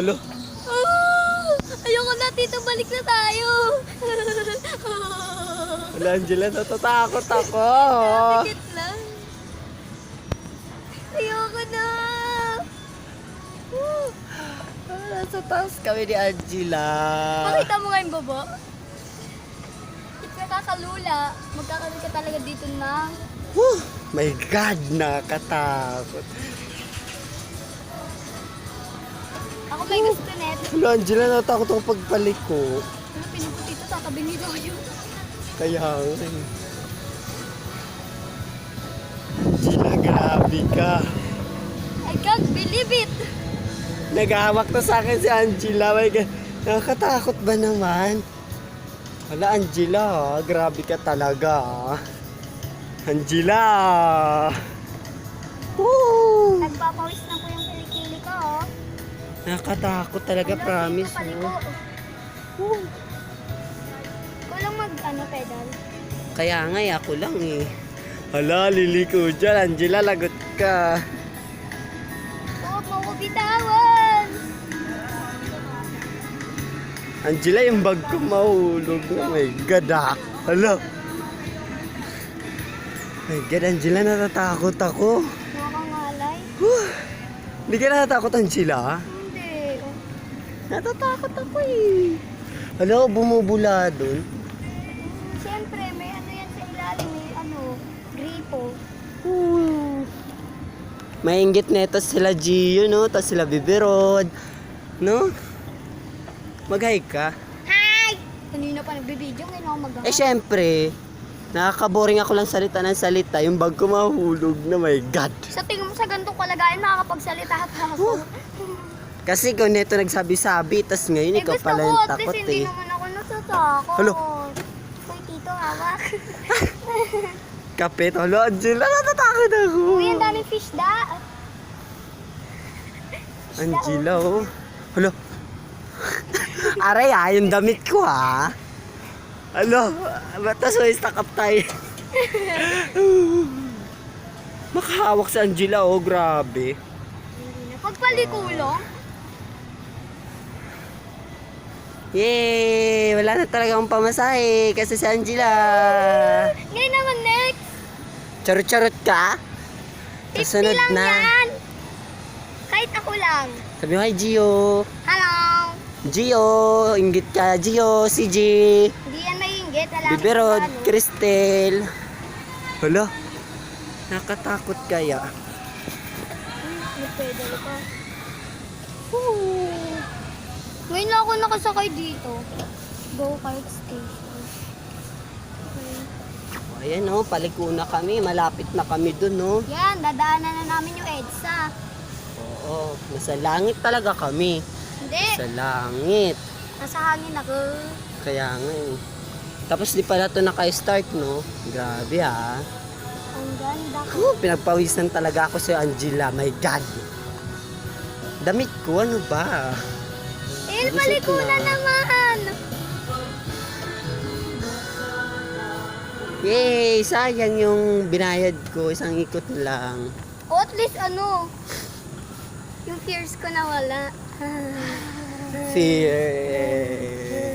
Alo. Ayoko na, tito. Balik na tayo. Wala, Angela, natatakot ako. Tikit lang. Ayoko na. Nasa taas kami ni Angela. Makita mo nga yung baba. Nakakalula. Magkakaroon ka talaga dito ng... My God, nakatakot. Ako may gusto net. Wala, Angela, natatakot ako pagpalik ko. Ano pinupot dito sa tabi ni Doyo? Kaya nga eh. Angela, grabe ka. I can't believe it. Naghahawak na sa akin si Angela. My God, nakakatakot ba naman? Wala, Angela, grabe ka talaga. Angela! Woo! Nagpapawis na po yung kilikili ko, oh. Nakakatakot talaga, Ano, promise. paliko. Oh. Ikaw lang pedal. Kaya nga, ako lang eh. Hala, liliko dyan. Angela, lagot ka. Huwag mo ko bitawan. Angela, yung bag ko mahulog na. My God, ah. Hala. My God, Angela, natatakot ako. Nakakangalay. Hindi ka natatakot, Angela? Hindi. Natatakot ako eh. Hala, bumubula dun. Siyempre, may ano yan sa ilalim. May gripo. Maingit na ito sila Gio, no? Tapos sila Bibirod. No? Mag-hike ka? Hi! Kanina pa nagbibideo, ngayon ako mag-hike. Eh, syempre. Nakaka-boring ako lang salita ng salita. Yung bag ko mahulog na, my God. Sa tingin mo sa ganitong kalagayan, nakakapagsalita pa ako. Kasi kung neto nagsabi-sabi, tas ngayon ikaw gusto pala ko, yung at least takot hindi eh. naman ako natatakot. Halo. Uy, tito, hawak. Kapit, halo, Angela, natatakot ako. Uy, ang daming fish da. Angela, oh. Halo. Aray yung damit ko ha. Halo, batas mo stuck up tayo. Makahawak si Angela, oh, grabe. Pagpalikulong, Yay! Wala na talaga akong pamasahe kasi si Angela. ngayon naman next. Charot-charot ka? 50 Kasunod lang na. yan. Kahit ako lang. Sabi mo, hi Gio. Hello. Gio, inggit ka. Gio, CJ. Hindi yan maingit. Bibirod, Cristel. Hala, nakatakot kaya. Nagpedal pa. Ngayon lang ako nakasakay dito. Go-kart station. Ayan oh, paliko na kami. Malapit na kami dun oh. Yan, dadaanan na namin yung EDSA. Oo, nasa langit talaga kami. Hindi. Sa langit. Nasa hangin ako. Kaya nga eh. Tapos di pala ito naka-start no. Grabe ha. Ang ganda ko. Pinagpawisan talaga ako sa Angela. My God. Damit ko, ano ba? Eh, Busog paliko na. na naman. Yay! Sayang yung binayad ko. Isang ikot lang. O at least yung fears ko nawala. Fear.